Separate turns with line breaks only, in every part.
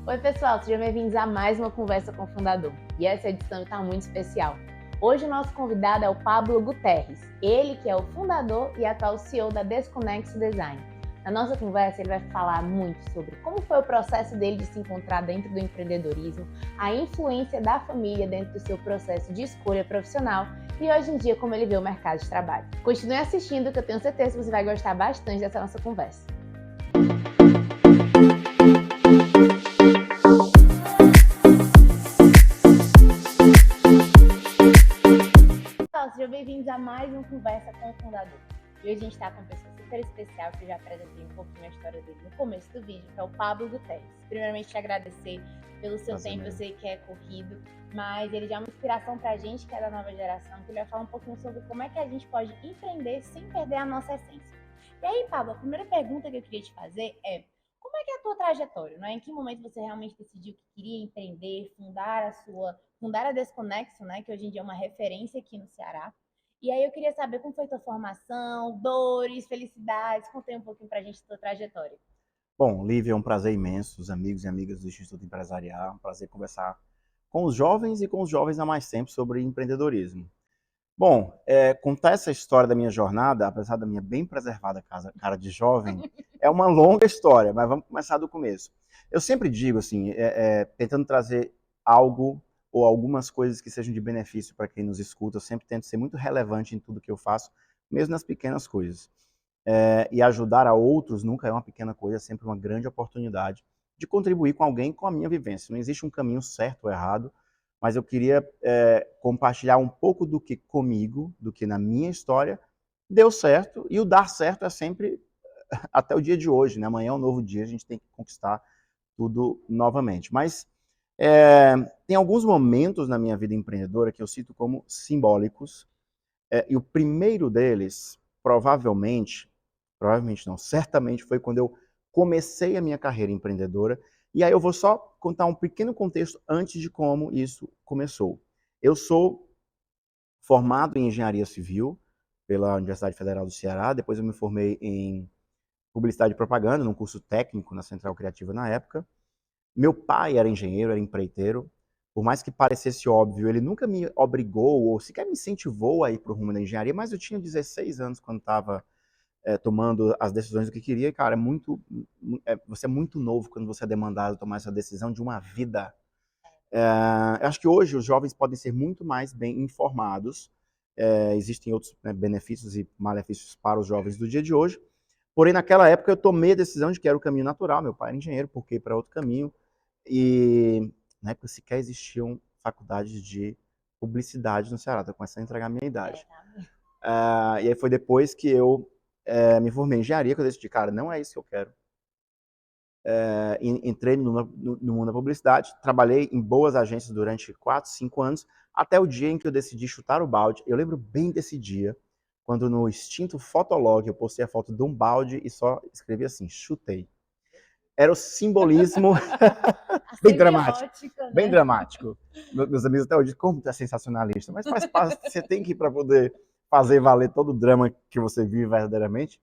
Oi pessoal, sejam bem-vindos a mais uma Conversa com o Fundador. E essa edição está muito especial. Hoje o nosso convidado é o Pablo Guterres, ele que é o fundador e atual CEO da Desconexo Design. Na nossa conversa ele vai falar muito sobre como foi o processo dele de se encontrar dentro do empreendedorismo, a influência da família dentro do seu processo de escolha profissional e hoje em dia como ele vê o mercado de trabalho. Continue assistindo que eu tenho certeza que você vai gostar bastante dessa nossa conversa. Sejam bem-vindos a mais um Conversa com o Fundador. E hoje a gente está com uma pessoa super especial, que eu já apresentei um pouquinho a história dele no começo do vídeo, que é o Pablo Guterres. Primeiramente, te agradecer pelo seu tempo, eu sei que é corrido, mas ele já é uma inspiração para a gente, que é da nova geração, que ele vai falar um pouquinho sobre como é que a gente pode empreender sem perder a nossa essência. E aí, Pablo, a primeira pergunta que eu queria te fazer é: como é que é a tua trajetória, né? Em que momento você realmente decidiu que queria empreender, fundar a Desconexo, né, que hoje em dia é uma referência aqui no Ceará. E aí eu queria saber como foi tua formação, dores, felicidades, conta aí um pouquinho pra gente da tua trajetória.
Bom, Lívia, é um prazer imenso, os amigos e amigas do Instituto Empresarial, um prazer conversar com os jovens e com os jovens há mais tempo sobre empreendedorismo. Bom, contar essa história da minha jornada, apesar da minha bem preservada cara de jovem, é uma longa história, mas vamos começar do começo. Eu sempre digo assim, tentando trazer algo ou algumas coisas que sejam de benefício para quem nos escuta, eu sempre tento ser muito relevante em tudo que eu faço, mesmo nas pequenas coisas. E ajudar a outros nunca é uma pequena coisa, é sempre uma grande oportunidade de contribuir com alguém com a minha vivência. Não existe um caminho certo ou errado, mas eu queria compartilhar um pouco do que comigo, do que na minha história deu certo, e o dar certo é sempre até o dia de hoje, né? Amanhã é um novo dia, a gente tem que conquistar tudo novamente. Mas tem alguns momentos na minha vida empreendedora que eu cito como simbólicos, e o primeiro deles, provavelmente não, certamente foi quando eu comecei a minha carreira empreendedora. E aí eu vou só contar um pequeno contexto antes de como isso começou. Eu sou formado em engenharia civil pela Universidade Federal do Ceará, depois eu me formei em publicidade e propaganda, num curso técnico na Central Criativa na época. Meu pai era engenheiro, era empreiteiro. Por mais que parecesse óbvio, ele nunca me obrigou ou sequer me incentivou a ir para o rumo da engenharia, mas eu tinha 16 anos quando estava tomando as decisões do que queria. E, cara, você é muito novo quando você é demandado a tomar essa decisão de uma vida. Eu acho que hoje os jovens podem ser muito mais bem informados. Existem outros, né, benefícios e malefícios para os jovens do dia de hoje. Porém, naquela época eu tomei a decisão de que era o caminho natural. Meu pai era engenheiro, porque ir para outro caminho. E na época sequer existiam faculdades de publicidade no Ceará. Estou começando a entregar a minha idade. E aí foi depois que eu me formei em engenharia que eu decidi, cara, não é isso que eu quero. Entrei no mundo da publicidade, trabalhei em boas agências durante 4, 5 anos, até o dia em que eu decidi chutar o balde. Eu lembro bem desse dia, quando no extinto Fotolog eu postei a foto de um balde e só escrevi assim, chutei. Era o simbolismo
A
bem dramático,
semiótica,
bem
né?
dramático. Meus amigos até hoje, como tu é sensacionalista, mas faz parte, você tem que ir para poder fazer valer todo o drama que você vive verdadeiramente.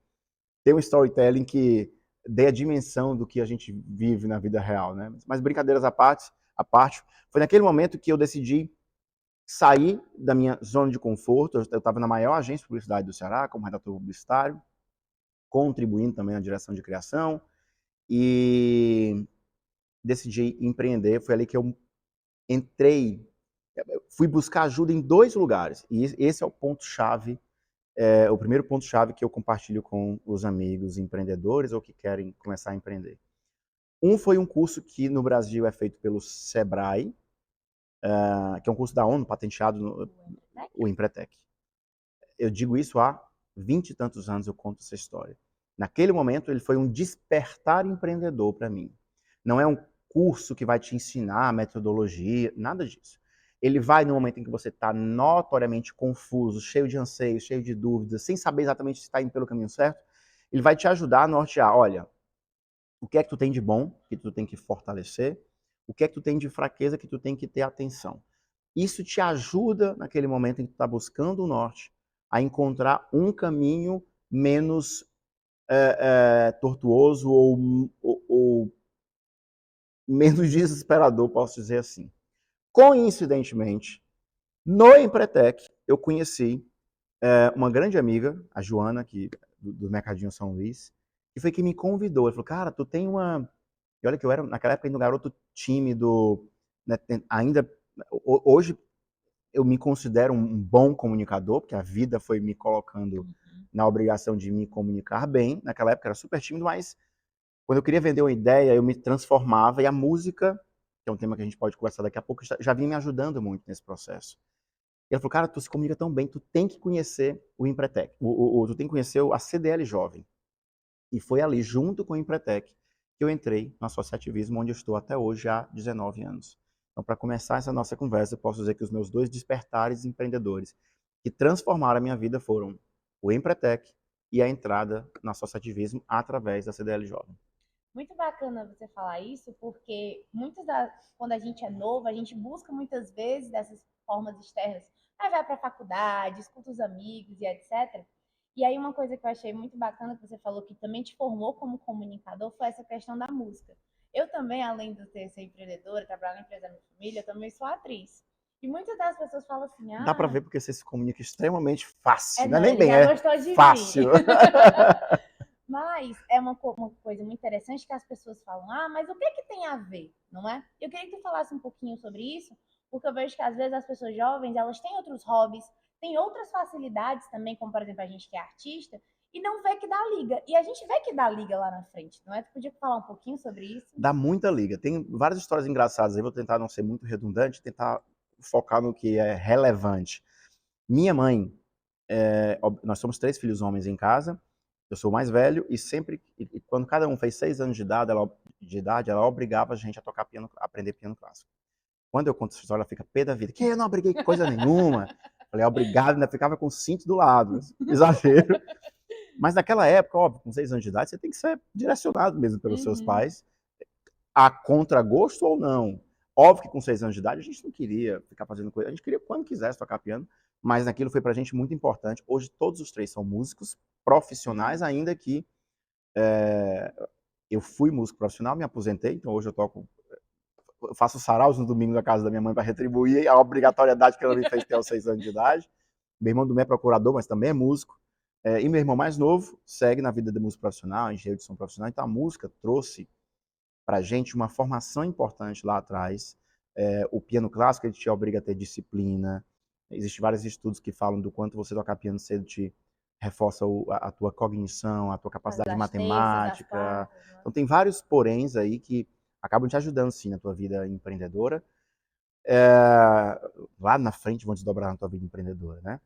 Tem um storytelling que dê a dimensão do que a gente vive na vida real, né? Mas brincadeiras à parte, foi naquele momento que eu decidi sair da minha zona de conforto. Eu estava na maior agência de publicidade do Ceará, como redator publicitário, contribuindo também na direção de criação, e decidi empreender. Foi ali que eu entrei, fui buscar ajuda em 2 lugares, e esse é o ponto-chave, o primeiro ponto-chave que eu compartilho com os amigos empreendedores ou que querem começar a empreender. Um foi um curso que no Brasil é feito pelo Sebrae, que é um curso da ONU, patenteado, o Empretec. Eu digo isso há 20 e tantos anos, eu conto essa história. Naquele momento, ele foi um despertar empreendedor para mim. Não é um curso que vai te ensinar metodologia, nada disso. Ele vai no momento em que você está notoriamente confuso, cheio de anseios, cheio de dúvidas, sem saber exatamente se está indo pelo caminho certo. Ele vai te ajudar a nortear. Olha, o que é que tu tem de bom, que tu tem que fortalecer? O que é que tu tem de fraqueza, que tu tem que ter atenção? Isso te ajuda, naquele momento em que tu está buscando o norte, a encontrar um caminho menos tortuoso ou menos desesperador, posso dizer assim. Coincidentemente, no Empretec, eu conheci uma grande amiga, a Joana, do Mercadinho São Luís, que foi quem me convidou. Ele falou, cara, tu tem uma... E olha que eu era, naquela época, ainda um garoto tímido, né, ainda... Hoje, eu me considero um bom comunicador, porque a vida foi me colocando na obrigação de me comunicar bem. Naquela época, eu era super tímido, mas quando eu queria vender uma ideia, eu me transformava, e a música, que é um tema que a gente pode conversar daqui a pouco, já vinha me ajudando muito nesse processo. E ela falou, cara, tu se comunica tão bem, tu tem que conhecer o Empretec, tu tem que conhecer a CDL Jovem. E foi ali, junto com o Empretec, que eu entrei no associativismo, onde eu estou até hoje há 19 anos. Então, para começar essa nossa conversa, eu posso dizer que os meus 2 despertares empreendedores que transformaram a minha vida foram o Empretec e a entrada no associativismo através da CDL Jovem.
Muito bacana você falar isso, porque quando a gente é novo, a gente busca muitas vezes dessas formas externas. Aí vai para a faculdade, escuta os amigos e etc. E aí uma coisa que eu achei muito bacana que você falou que também te formou como comunicador foi essa questão da música. Eu também, além de ser empreendedora, trabalhar na empresa da minha família, eu também sou atriz. E muitas das pessoas falam assim,
Dá para ver porque você se comunica extremamente fácil. Não é
não,
nem
ele
bem,
já
é
gostou de
fácil.
mim. Mas é uma coisa muito interessante que as pessoas falam, mas o que tem a ver, não é? Eu queria que tu falasse um pouquinho sobre isso, porque eu vejo que às vezes as pessoas jovens, elas têm outros hobbies, têm outras facilidades também, como por exemplo a gente que é artista, e não vê que dá liga. E a gente vê que dá liga lá na frente, não é? Tu podia falar um pouquinho sobre isso?
Dá muita liga. Tem várias histórias engraçadas aí, vou tentar não ser muito redundante, tentar focar no que é relevante. Minha mãe, nós somos 3 filhos homens em casa, eu sou o mais velho, e sempre, quando cada um fez 6 anos de idade, ela obrigava a gente a tocar piano, a aprender piano clássico. Quando eu conto essa história, ela fica pé da vida. Que eu não obriguei coisa nenhuma. Falei, obrigado, ainda ficava com o cinto do lado. Exagero. Mas naquela época, óbvio, com 6 anos de idade, você tem que ser direcionado mesmo pelos seus pais, a contragosto ou não. Óbvio que com 6 anos de idade a gente não queria ficar fazendo coisa, a gente queria quando quisesse tocar piano, mas aquilo foi pra gente muito importante. Hoje todos os 3 são músicos profissionais, ainda que eu fui músico profissional, me aposentei, então hoje eu faço saraus no domingo na casa da minha mãe para retribuir a obrigatoriedade que ela me fez ter aos 6 anos de idade. Meu irmão do meio é procurador, mas também é músico. E meu irmão mais novo segue na vida de músico profissional, engenheiro de som profissional. Então a música trouxe para a gente uma formação importante lá atrás. O piano clássico ele te obriga a ter disciplina. Existem vários estudos que falam do quanto você tocar piano cedo te reforça a tua cognição, a tua capacidade de matemática. Então tem vários poréns aí que acabam te ajudando sim na tua vida empreendedora. Lá na frente vão desdobrar na tua vida empreendedora, né?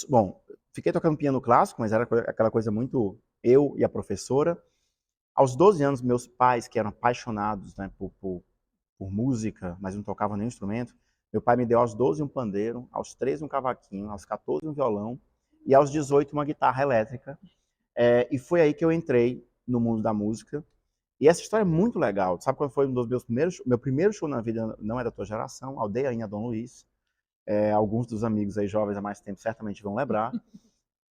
Bom, fiquei tocando piano clássico, mas era aquela coisa muito eu e a professora. Aos 12 anos, meus pais, que eram apaixonados, né, por música, mas não tocavam nenhum instrumento, meu pai me deu aos 12 um pandeiro, aos 13 um cavaquinho, aos 14 um violão e aos 18 uma guitarra elétrica. E foi aí que eu entrei no mundo da música. E essa história é muito legal. Sabe qual foi um dos meu primeiro show na vida? Não é da tua geração, Aldeia em Dom Luiz. Alguns dos amigos aí jovens há mais tempo certamente vão lembrar.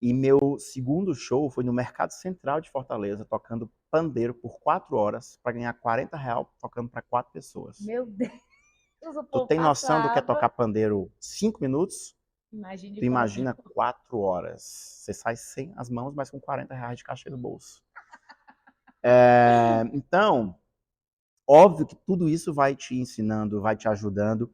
E meu segundo show foi no Mercado Central de Fortaleza, tocando pandeiro por 4 horas para ganhar R$ 40 tocando para 4 pessoas.
Meu Deus, o
Tu
povo
tem noção do que é
passava.
tocar pandeiro 5 minutos?
Imagine
Tu imagina 4 horas. Você sai sem as mãos, mas com R$ 40 de cachê no bolso. Então, óbvio que tudo isso vai te ensinando, vai te ajudando.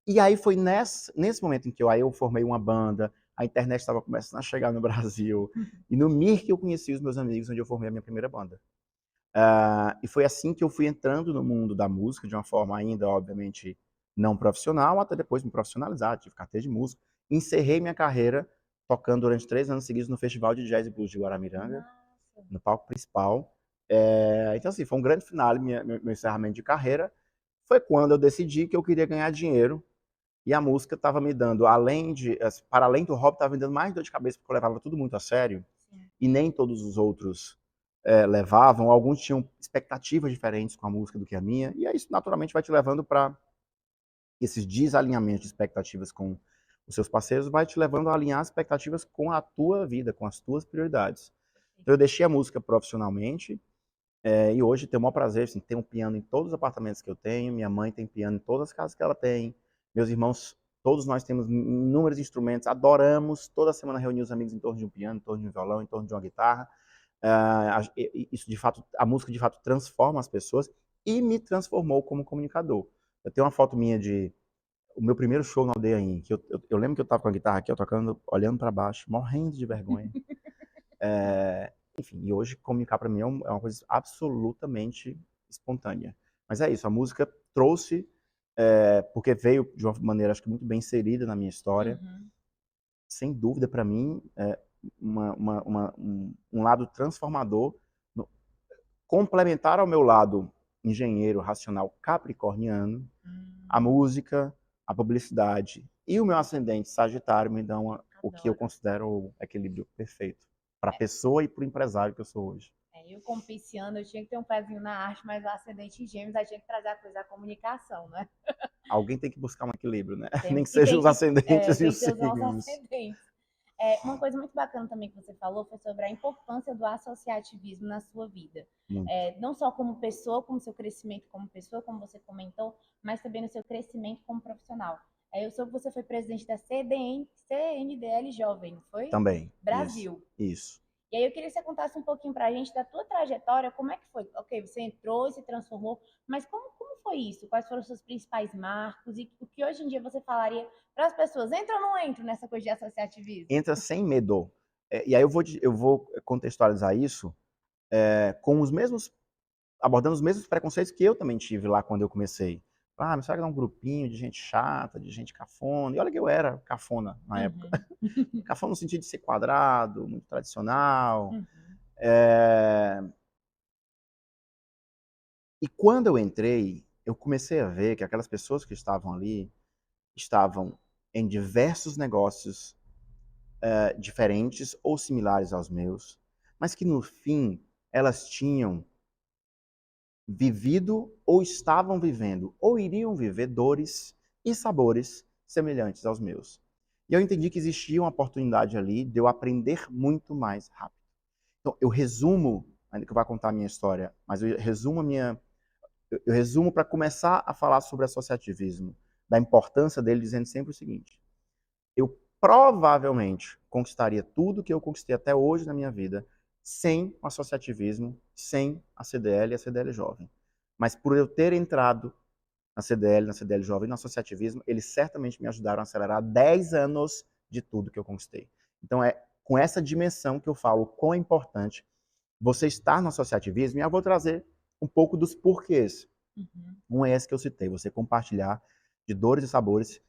E aí foi nesse momento em que eu formei uma banda, a internet estava começando a chegar no Brasil, e no MIR que eu conheci os meus amigos, onde eu formei a minha primeira banda. E foi assim que eu fui entrando no mundo da música, de uma forma ainda, obviamente, não profissional, até depois me profissionalizar, tive carteira de músico. Encerrei minha carreira tocando durante 3 anos seguidos no Festival de Jazz e Blues de Guaramiranga, no palco principal. Então, assim, foi um grande finale, meu encerramento de carreira. Foi quando eu decidi que eu queria ganhar dinheiro e a música estava me dando, para além do hobby, estava me dando mais dor de cabeça, porque eu levava tudo muito a sério. Sim. E nem todos os outros levavam. Alguns tinham expectativas diferentes com a música do que a minha. E aí isso naturalmente vai te levando para esses desalinhamentos de expectativas com os seus parceiros, vai te levando a alinhar as expectativas com a tua vida, com as tuas prioridades. Então eu deixei a música profissionalmente E hoje tenho o maior prazer, assim, ter um piano em todos os apartamentos que eu tenho, minha mãe tem piano em todas as casas que ela tem, meus irmãos, todos nós temos inúmeros instrumentos, adoramos toda semana reunir os amigos em torno de um piano, em torno de um violão, em torno de uma guitarra. Isso de fato, a música de fato transforma as pessoas e me transformou como comunicador. Eu tenho uma foto minha de o meu primeiro show na Aldeia In, que eu lembro que eu estava com a guitarra aqui, eu tocando, olhando para baixo, morrendo de vergonha. Enfim, e hoje comunicar para mim é uma coisa absolutamente espontânea. Mas é isso, a música trouxe, porque veio de uma maneira, acho que muito bem inserida na minha história, sem dúvida para mim, um lado transformador, complementar ao meu lado engenheiro racional capricorniano, a música, a publicidade e o meu ascendente sagitário me dão o que eu considero o equilíbrio perfeito para a pessoa e para o empresário que eu sou hoje.
Eu, como pisciano, eu tinha que ter um pezinho na arte, mas o ascendente em gêmeos, aí tinha que trazer a coisa da comunicação, né?
Alguém tem que buscar um equilíbrio, né?
Tem,
Nem que sejam os ascendentes e
tem
os
que ter os nossos
signos.
ascendentes. Uma coisa muito bacana também que você falou foi sobre a importância do associativismo na sua vida. Não só como pessoa, como seu crescimento como pessoa, como você comentou, mas também no seu crescimento como profissional. Eu soube que você foi presidente da CNDL Jovem, foi?
Também.
Brasil.
Isso.
E aí eu queria que você contasse um pouquinho pra gente da tua trajetória, como é que foi? Ok, você entrou e se transformou, mas como foi isso? Quais foram os seus principais marcos? E o que hoje em dia você falaria para as pessoas? Entra ou não entra nessa coisa de associativismo?
Entra sem medo. E aí eu vou contextualizar isso com os mesmos, abordando os mesmos preconceitos que eu também tive lá quando eu comecei. Mas será que é um grupinho de gente chata, de gente cafona? E olha que eu era cafona na época. Cafona no sentido de ser quadrado, muito tradicional. E quando eu entrei, eu comecei a ver que aquelas pessoas que estavam ali estavam em diversos negócios diferentes ou similares aos meus, mas que no fim elas tinham vivido ou estavam vivendo ou iriam viver dores e sabores semelhantes aos meus. E eu entendi que existia uma oportunidade ali de eu aprender muito mais rápido. Então, eu resumo, ainda que eu vá contar a minha história, mas eu resumo para começar a falar sobre associativismo, da importância dele, dizendo sempre o seguinte: eu provavelmente conquistaria tudo que eu conquistei até hoje na minha vida sem o associativismo, sem a CDL e a CDL Jovem. Mas por eu ter entrado na CDL Jovem, no associativismo, eles certamente me ajudaram a acelerar 10 anos de tudo que eu conquistei. Então é com essa dimensão que eu falo quão é importante você estar no associativismo, e eu vou trazer um pouco dos porquês. Um é esse que eu citei, você compartilhar de dores e sabores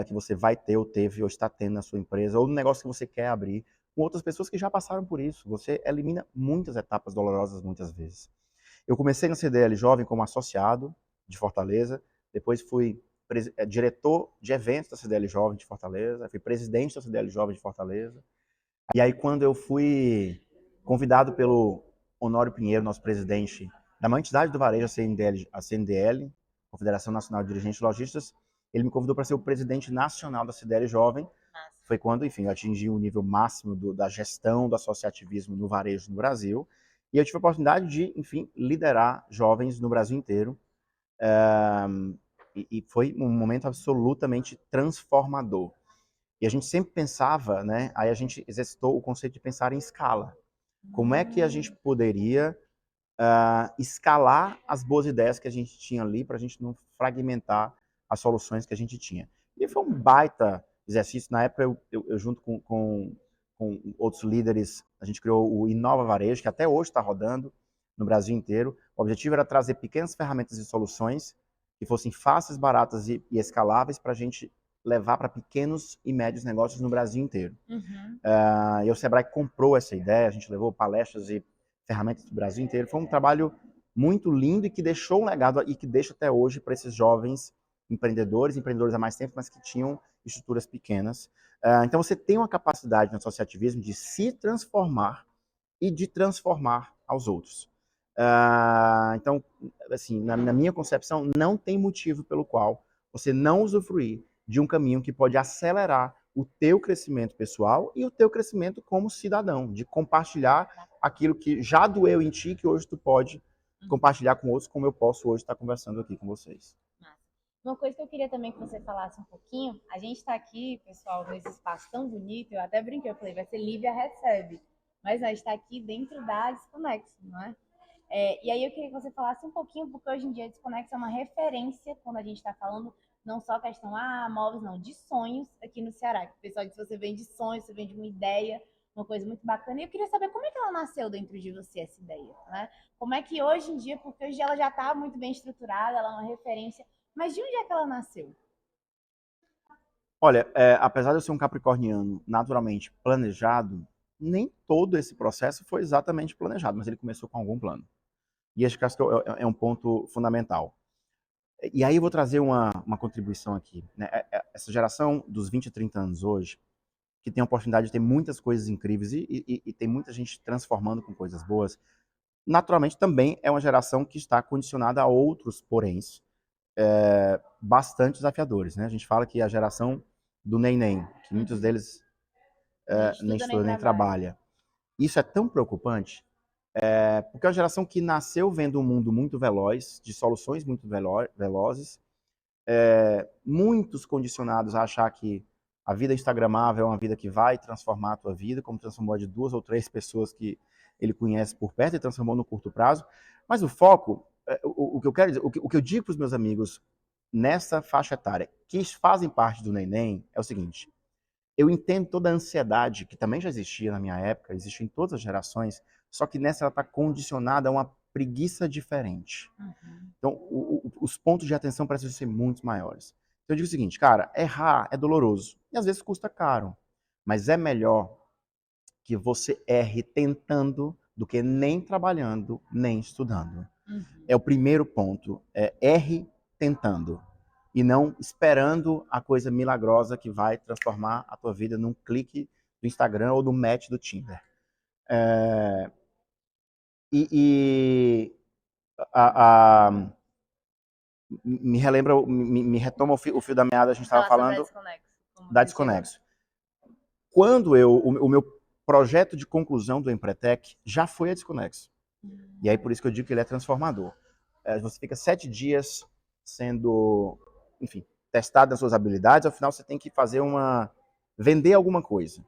que você vai ter, ou teve, ou está tendo na sua empresa, ou no negócio que você quer abrir, com outras pessoas que já passaram por isso. Você elimina muitas etapas dolorosas muitas vezes. Eu comecei na CDL Jovem como associado de Fortaleza, depois fui diretor de eventos da CDL Jovem de Fortaleza, fui presidente da CDL Jovem de Fortaleza. E aí quando eu fui convidado pelo Honório Pinheiro, nosso presidente da maior entidade do varejo, a CNDL, Confederação Nacional de Dirigentes Lojistas, ele me convidou para ser o presidente nacional da CDL Jovem. Foi quando, enfim, eu atingi o nível máximo da gestão do associativismo no varejo no Brasil. E eu tive a oportunidade de, enfim, liderar jovens no Brasil inteiro. E foi um momento absolutamente transformador. E a gente sempre pensava, né? Aí a gente exercitou o conceito de pensar em escala. Como é que a gente poderia escalar as boas ideias que a gente tinha ali para a gente não fragmentar as soluções que a gente tinha? E foi um baita exercício. Na época, eu junto com outros líderes, a gente criou o Inova Varejo, que até hoje está rodando no Brasil inteiro. O objetivo era trazer pequenas ferramentas e soluções que fossem fáceis, baratas e escaláveis para a gente levar para pequenos e médios negócios no Brasil inteiro. E o Sebrae comprou essa ideia, a gente levou palestras e ferramentas do Brasil inteiro. Foi um trabalho muito lindo e que deixou um legado e que deixa até hoje para esses jovens empreendedores há mais tempo, mas que tinham estruturas pequenas. Então você tem uma capacidade no associativismo de se transformar e de transformar aos outros. Então, assim, na minha concepção, não tem motivo pelo qual você não usufruir de um caminho que pode acelerar o teu crescimento pessoal e o teu crescimento como cidadão, de compartilhar aquilo que já doeu em ti, que hoje tu pode compartilhar com outros como eu posso hoje estar conversando aqui com vocês.
Massa. Uma coisa que eu queria também que você falasse um pouquinho, a gente está aqui, pessoal, nesse espaço tão bonito, eu até brinquei, eu falei, vai ser Lívia Recebe, mas a gente está aqui dentro da Desconexo, não é? E aí eu queria que você falasse um pouquinho, porque hoje em dia a Desconexo é uma referência quando a gente está falando não só questão, móveis, não, de sonhos aqui no Ceará. Que o pessoal diz que você vende sonhos, você vende uma ideia, uma coisa muito bacana. E eu queria saber como é que ela nasceu dentro de você, essa ideia, né? Como é que hoje em dia, porque hoje ela já está muito bem estruturada, ela é uma referência, mas de onde é que ela nasceu?
Olha, apesar de eu ser um capricorniano naturalmente planejado, nem todo esse processo foi exatamente planejado, mas ele começou com algum plano. E acho que é um ponto fundamental. E aí eu vou trazer uma contribuição aqui, né? Essa geração dos 20 a 30 anos hoje, que tem a oportunidade de ter muitas coisas incríveis e tem muita gente transformando com coisas boas, naturalmente também é uma geração que está condicionada a outros poréns bastante desafiadores, né? A gente fala que a geração do neném, que muitos deles
Nem
nem
estuda, nem
estuda nem
trabalha.
trabalha. Isso é tão preocupante, porque é uma geração que nasceu vendo um mundo muito veloz, de soluções muito velozes, muitos condicionados a achar que a vida instagramável é uma vida que vai transformar a tua vida, como transformou a de 2 ou 3 pessoas que ele conhece por perto e transformou no curto prazo. Mas o foco, o que eu quero dizer, o que eu digo para os meus amigos nessa faixa etária, que fazem parte do neném, é o seguinte: eu entendo toda a ansiedade que também já existia na minha época, existe em todas as gerações, só que nessa ela está condicionada a uma preguiça diferente.
Uhum.
Então, os pontos de atenção precisam ser muito maiores. Então, eu digo o seguinte, cara, errar é doloroso e às vezes custa caro, mas é melhor que você erre tentando do que nem trabalhando, nem estudando.
Uhum.
É o primeiro ponto, erre tentando e não esperando a coisa milagrosa que vai transformar a tua vida num clique do Instagram ou do match do Tinder. E a, me relembra, me retoma o fio da meada, a gente estava
Falar sobre a
falando
Desconexo, como
da
você chegou.
Desconexo. Quando o meu projeto de conclusão do Empretec já foi a Desconexo. E aí por isso que eu digo que ele é transformador. Você fica 7 dias sendo, enfim, testado nas suas habilidades, ao final você tem que vender alguma coisa.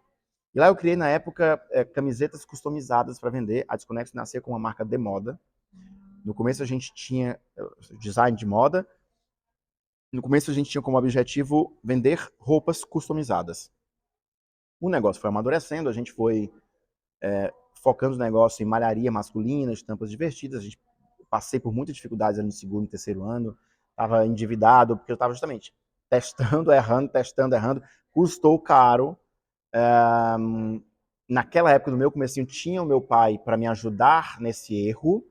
E lá eu criei na época camisetas customizadas para vender. A Desconexo nasceu com uma marca de moda. No começo a gente tinha design de moda. No começo a gente tinha como objetivo vender roupas customizadas. O negócio foi amadurecendo, a gente foi focando o negócio em malharia masculina, estampas divertidas. A gente passei por muitas dificuldades ali no segundo e terceiro ano. Estava endividado, porque eu estava justamente testando, errando. Custou caro. Naquela época do meu comecinho, tinha o meu pai para me ajudar nesse erro,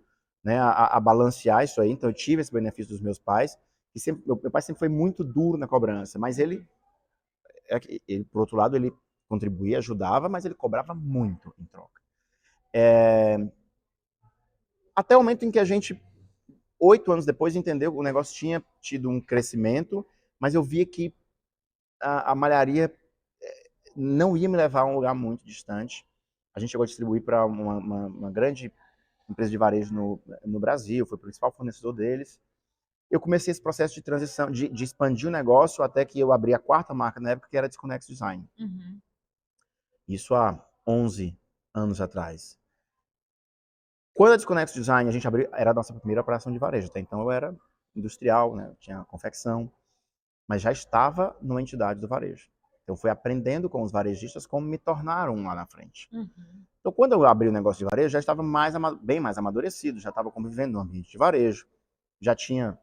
né, a balancear isso aí. Então eu tive esse benefício dos meus pais. E sempre, meu pai sempre foi muito duro na cobrança, mas ele, por outro lado, ele contribuía, ajudava, mas ele cobrava muito em troca. Até o momento em que a gente, 8 anos depois, entendeu que o negócio tinha tido um crescimento, mas eu via que a malharia não ia me levar a um lugar muito distante. A gente chegou a distribuir para uma grande empresa de varejo no Brasil, foi o principal fornecedor deles. Eu comecei esse processo de transição, de expandir o negócio, até que eu abri a 4ª marca na época, que era a Desconexo Design.
Uhum.
Isso há 11 anos atrás. Quando a Desconexo Design a gente abriu, era a nossa primeira operação de varejo. Até então eu era industrial, né? Eu tinha confecção, mas já estava numa entidade do varejo. Então fui aprendendo com os varejistas como me tornar um lá na frente.
Uhum.
Então quando eu abri o negócio de varejo, já estava bem mais amadurecido, já estava convivendo no ambiente de varejo, já tinha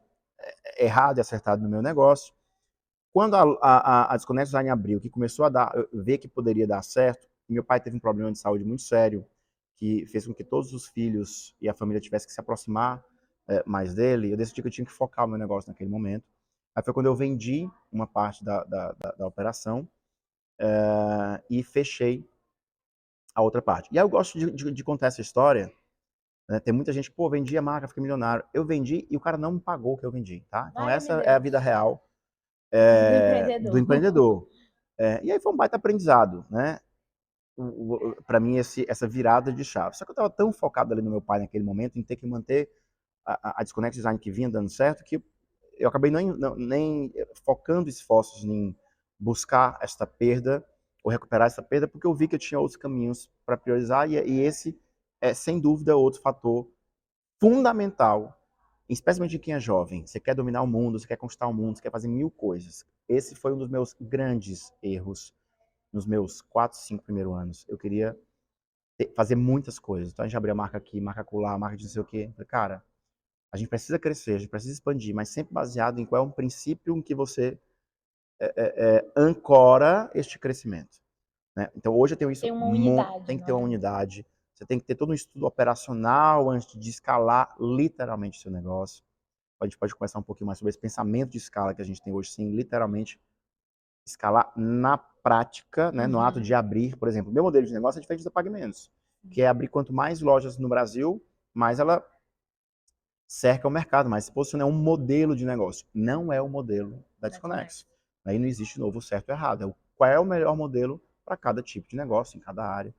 errado e acertado no meu negócio. Quando a Desconexo Design abriu, que começou a ver que poderia dar certo, meu pai teve um problema de saúde muito sério, que fez com que todos os filhos e a família tivessem que se aproximar mais dele, eu decidi que eu tinha que focar o meu negócio naquele momento. Aí foi quando eu vendi uma parte da operação e fechei a outra parte. E aí eu gosto de contar essa história, né? Tem muita gente que, pô, vendi a marca, fiquei milionário. Eu vendi e o cara não me pagou o que eu vendi, tá? Então
Vai, meu
essa é a
Deus.
vida real
Do
do
empreendedor.
empreendedor. E aí foi um baita aprendizado, né? Para mim, essa virada de chave. Só que eu estava tão focado ali no meu pai naquele momento, em ter que manter a Desconex Design que vinha dando certo, que eu acabei nem focando esforços em buscar esta perda ou recuperar essa perda, porque eu vi que eu tinha outros caminhos para priorizar, e esse é, sem dúvida, outro fator fundamental, especialmente de quem é jovem. Você quer dominar o mundo, você quer conquistar o mundo, você quer fazer mil coisas. Esse foi um dos meus grandes erros nos meus 4, 5 primeiros anos. Eu queria fazer muitas coisas. Então a gente abria marca aqui, marca acolá, marca de não sei o quê. Falei, cara, a gente precisa crescer, a gente precisa expandir, mas sempre baseado em qual é um princípio em que você ancora este crescimento. Né? Então hoje eu tenho isso,
Tem uma unidade,
tem que
não
ter uma
é?
unidade, você tem que ter todo um estudo operacional antes de escalar literalmente o seu negócio. A gente pode conversar um pouquinho mais sobre esse pensamento de escala que a gente tem hoje, sim, literalmente escalar na prática, né, no ato de abrir, por exemplo. Meu modelo de negócio é diferente da Pague Menos, que é abrir quanto mais lojas no Brasil, mais ela cerca o mercado, mais se posiciona um modelo de negócio. Não é o modelo da Desconex. Aí não existe novo certo ou errado. Qual é o melhor modelo para cada tipo de negócio, em cada área.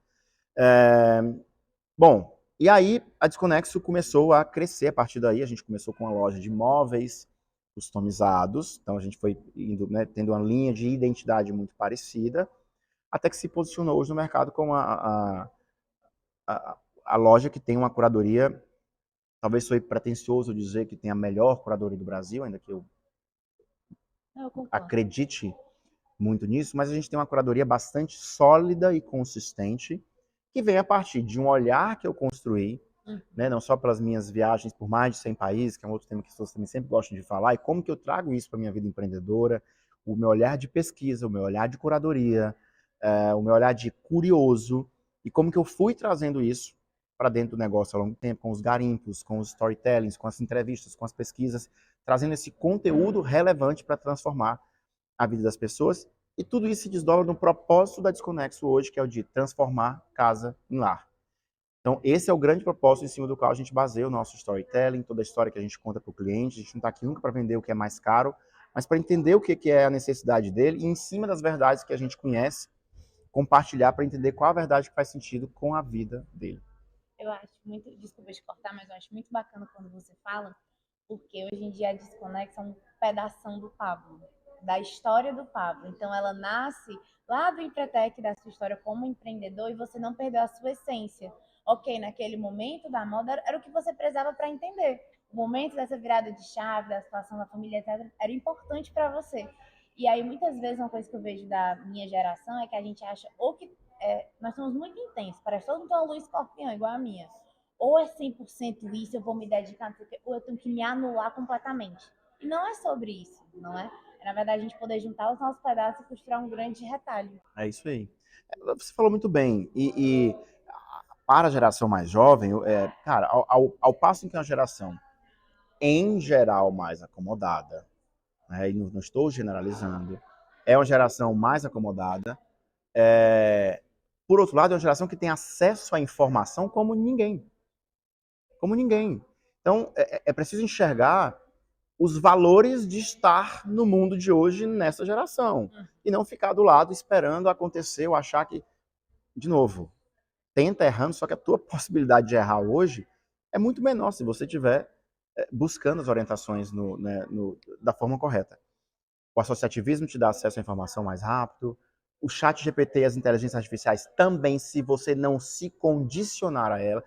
Bom, e aí a Desconexo começou a crescer a partir daí. A gente começou com uma loja de móveis customizados, então a gente foi indo, né, tendo uma linha de identidade muito parecida, até que se posicionou hoje no mercado como a loja que tem uma curadoria, talvez sou pretensioso dizer que tem a melhor curadoria do Brasil, ainda que eu acredite muito nisso, mas a gente tem uma curadoria bastante sólida e consistente, que vem a partir de um olhar que eu construí, né, não só pelas minhas viagens por mais de 100 países, que é um outro tema que as pessoas também sempre gostam de falar, e como que eu trago isso para a minha vida empreendedora, o meu olhar de pesquisa, o meu olhar de curadoria, o meu olhar de curioso, e como que eu fui trazendo isso para dentro do negócio ao longo do tempo, com os garimpos, com os storytellings, com as entrevistas, com as pesquisas, trazendo esse conteúdo relevante para transformar a vida das pessoas, e tudo isso se desdobra no propósito da Desconexo hoje, que é o de transformar casa em lar. Então, esse é o grande propósito em cima do qual a gente baseia o nosso storytelling, toda a história que a gente conta para o cliente. A gente não está aqui nunca para vender o que é mais caro, mas para entender o que é a necessidade dele e, em cima das verdades que a gente conhece, compartilhar para entender qual a verdade que faz sentido com a vida dele.
Eu acho muito, desculpa te cortar, mas eu acho muito bacana quando você fala, porque hoje em dia a Desconexa é um pedação do Pablo, da história do Pablo. Então ela nasce lá do Empretec, da sua história como empreendedor, e você não perdeu a sua essência. Ok, naquele momento da moda era o que você precisava para entender. O momento dessa virada de chave, da situação da família, etc., era importante para você. E aí, muitas vezes, uma coisa que eu vejo da minha geração é que a gente acha ou que nós somos muito intensos, parece que todo mundo tem uma luz escorpião, igual a minha. Ou é 100% isso, eu vou me dedicar, ou eu tenho que me anular completamente. E não é sobre isso, não é? É, na verdade, a gente poder juntar os nossos pedaços e costurar um grande retalho.
É isso aí. Você falou muito bem. E para a geração mais jovem, cara, ao passo em que é uma geração, em geral, mais acomodada, né, e não estou generalizando, é uma geração mais acomodada. Por outro lado, é uma geração que tem acesso à informação como ninguém. Como ninguém. Então, é preciso enxergar os valores de estar no mundo de hoje nessa geração. E não ficar do lado esperando acontecer ou achar que, de novo, tenta errando, só que a tua possibilidade de errar hoje é muito menor se você estiver buscando as orientações da forma correta. O associativismo te dá acesso à informação mais rápido. O chat GPT e as inteligências artificiais também, se você não se condicionar a ela,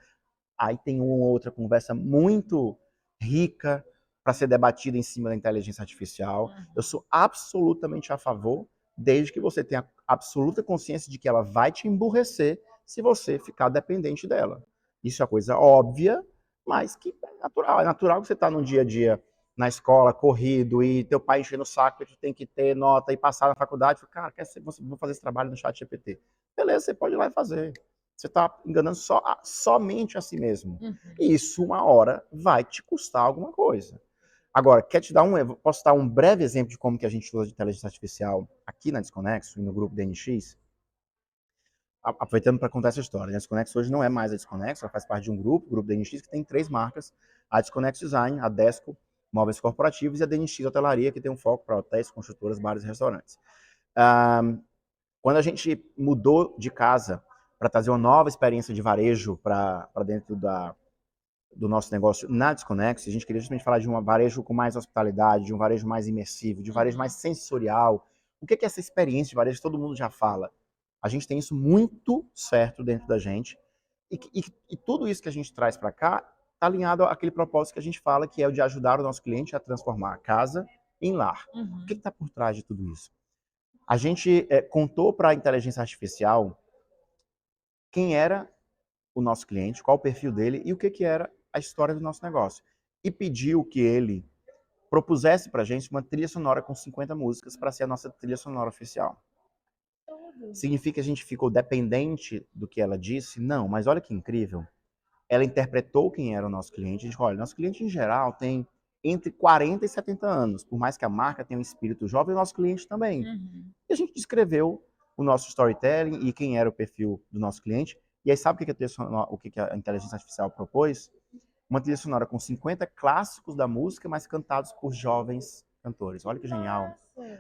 aí tem uma ou outra conversa muito rica para ser debatida em cima da inteligência artificial. Eu sou absolutamente a favor, desde que você tenha absoluta consciência de que ela vai te emburrecer se você ficar dependente dela. Isso é coisa óbvia, mas que é natural. É natural que você está no dia a dia na escola, corrido, e teu pai enchendo o saco, que tu tem que ter nota e passar na faculdade. Cara, vou fazer esse trabalho no chat GPT. Beleza, você pode ir lá e fazer. Você está enganando somente a si mesmo. E isso, uma hora, vai te custar alguma coisa. Agora, posso dar um breve exemplo de como que a gente usa de inteligência artificial aqui na Desconexo e no grupo DNX? Aproveitando para contar essa história. A Desconexo hoje não é mais a Desconexo, ela faz parte de um grupo, o Grupo DNX, que tem 3 marcas: a Desconexo Design, a Desco Móveis Corporativos e a DNX Hotelaria, que tem um foco para hotéis, construtoras, bares e restaurantes. Quando a gente mudou de casa para trazer uma nova experiência de varejo para dentro do nosso negócio na Desconex, a gente queria justamente falar de um varejo com mais hospitalidade, de um varejo mais imersivo, de um varejo mais sensorial. O que é essa experiência de varejo? Todo mundo já fala. A gente tem isso muito certo dentro da gente. E tudo isso que a gente traz para cá está alinhado àquele propósito que a gente fala, que é o de ajudar o nosso cliente a transformar a casa em lar. O que está por trás de tudo isso? A gente contou para a inteligência artificial quem era o nosso cliente, qual o perfil dele e o que era a história do nosso negócio. E pediu que ele propusesse para a gente uma trilha sonora com 50 músicas para ser a nossa trilha sonora oficial. Significa que a gente ficou dependente do que ela disse? Não, mas olha que incrível. Ela interpretou quem era o nosso cliente. A gente, olha, nosso cliente em geral tem entre 40 e 70 anos. Por mais que a marca tenha um espírito jovem, o nosso cliente também. E a gente descreveu o nosso storytelling e quem era o perfil do nosso cliente. E aí sabe o que a inteligência artificial propôs? Uma trilha sonora com 50 clássicos da música, mas cantados por jovens cantores. Olha que genial.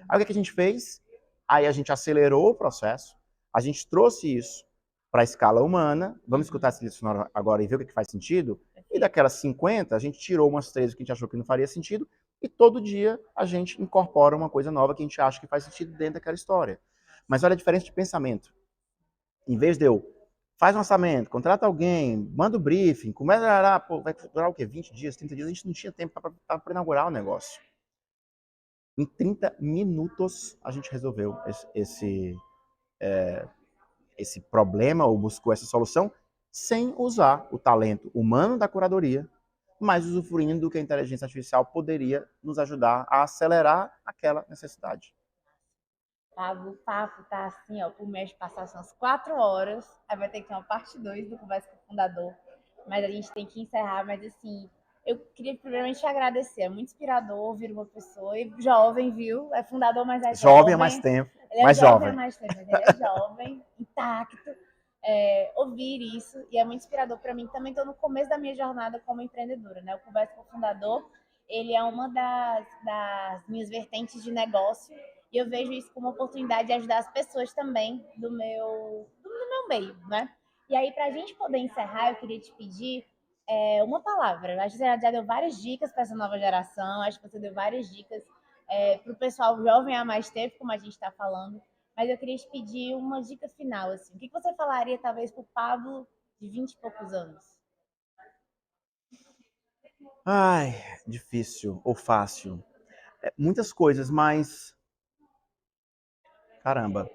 Aí o que a gente fez? Aí a gente acelerou o processo, a gente trouxe isso para a escala humana. Vamos escutar essa trilha sonora agora e ver o que faz sentido? E daquelas 50, a gente tirou umas 13 que a gente achou que não faria sentido, e todo dia a gente incorpora uma coisa nova que a gente acha que faz sentido dentro daquela história. Mas olha a diferença de pensamento. Em vez de eu faz um orçamento, contrata alguém, manda o briefing, começa a vai durar o quê? 20 dias, 30 dias, a gente não tinha tempo para inaugurar o negócio. Em 30 minutos a gente resolveu esse problema ou buscou essa solução sem usar o talento humano da curadoria, mas usufruindo do que a inteligência artificial poderia nos ajudar a acelerar aquela necessidade.
Pablo, o papo tá assim, ó, por mês passar umas 4 horas, aí vai ter que ter uma parte 2 do Conversa com o Fundador, mas a gente tem que encerrar, mas assim, eu queria primeiramente te agradecer, é muito inspirador ouvir uma pessoa, e jovem, viu? É fundador, mas é jovem.
Jovem há mais tempo,
ele é
mais
jovem
jovem.
há mais tempo, mas ele é jovem, intacto, ouvir isso, e é muito inspirador para mim, também estou no começo da minha jornada como empreendedora, né? O Conversa com o Fundador, ele é uma das minhas vertentes de negócio, e eu vejo isso como uma oportunidade de ajudar as pessoas também do meu meio, né? E aí, para a gente poder encerrar, eu queria te pedir uma palavra. Eu acho que você já deu várias dicas para essa nova geração, acho que você deu várias dicas para o pessoal jovem há mais tempo, como a gente está falando. Mas eu queria te pedir uma dica final, assim. O que você falaria, talvez, para o Pablo de 20 e poucos anos?
Ai, difícil ou fácil. Muitas coisas, mas caramba.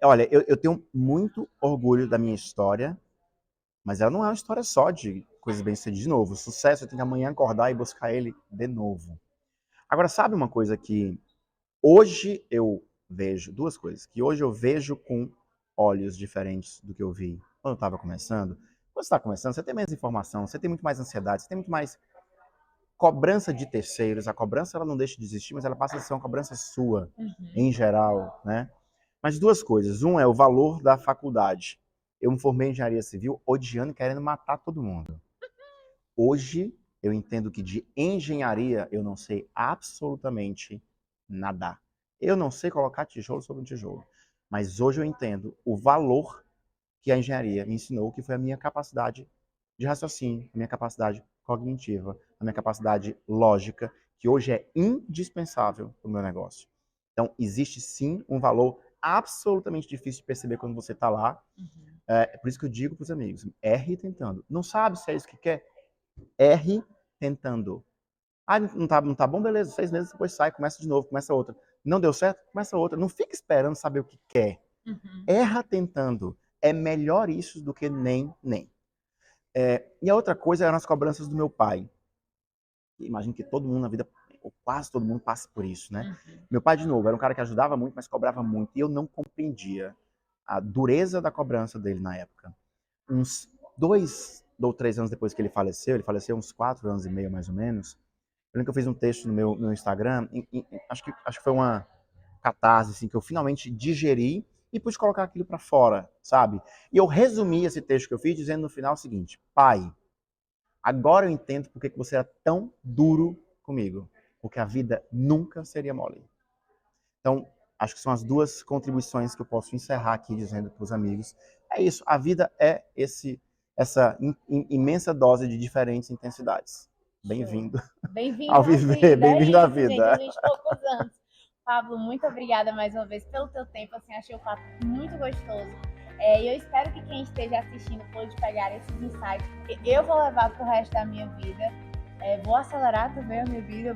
Olha, eu tenho muito orgulho da minha história, mas ela não é uma história só de coisas bem-sucedidas. De novo, sucesso eu tenho que amanhã acordar e buscar ele de novo. Agora, sabe uma coisa que hoje eu vejo? Duas coisas. Que hoje eu vejo com olhos diferentes do que eu vi quando eu estava começando. Quando você está começando, você tem menos informação, você tem muito mais ansiedade, você tem muito mais cobrança de terceiros. A cobrança ela não deixa de existir, mas ela passa a ser uma cobrança sua, em geral, né? Mas duas coisas. Um é o valor da faculdade. Eu me formei em engenharia civil odiando e querendo matar todo mundo. Hoje, eu entendo que de engenharia eu não sei absolutamente nada. Eu não sei colocar tijolo sobre um tijolo. Mas hoje eu entendo o valor que a engenharia me ensinou, que foi a minha capacidade de raciocínio, a minha capacidade cognitiva, a minha capacidade lógica, que hoje é indispensável para o meu negócio. Então, existe sim um valor absolutamente difícil de perceber quando você está lá. É por isso que eu digo para os amigos, erre tentando. Não sabe se é isso que quer? Erre tentando. Ah, não tá bom? Beleza, 6 meses depois sai, começa de novo, começa outra. Não deu certo? Começa outra. Não fica esperando saber o que quer. Erra tentando. É melhor isso do que nem. E a outra coisa é as cobranças do meu pai. Imagino que todo mundo na vida, ou quase todo mundo, passa por isso, né? Meu pai, de novo, era um cara que ajudava muito, mas cobrava muito. E eu não compreendia a dureza da cobrança dele na época. Uns 2 ou 3 anos depois que ele faleceu uns 4 anos e meio mais ou menos. Eu lembro que eu fiz um texto no meu Instagram, acho que foi uma catarse, assim, que eu finalmente digeri e pude colocar aquilo para fora, sabe? E eu resumi esse texto que eu fiz dizendo no final o seguinte: pai, agora eu entendo por que você era tão duro comigo, porque a vida nunca seria mole. Então, acho que são as duas contribuições que eu posso encerrar aqui dizendo para os amigos. É isso, a vida é essa imensa dose de diferentes intensidades. Bem-vindo.
Bem-vindo
ao viver, bem-vindo à vida.
Gente, a gente poucos anos. Pablo, muito obrigada mais uma vez pelo teu tempo, assim, achei o papo muito gostoso. E eu espero que quem esteja assistindo pode pegar esses insights, porque eu vou levar pro resto da minha vida. Vou acelerar também a minha vida.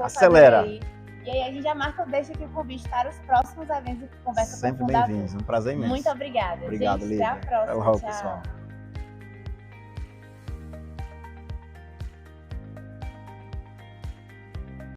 Acelera. E aí a gente já marca, deixa aqui o convite para os próximos eventos de Conversa
Sempre
Profunda.
bem-vindos, um prazer imenso.
Muito obrigada.
Obrigado,
gente,
Lívia.
até a próxima.
Tchau,
Tchau.
pessoal.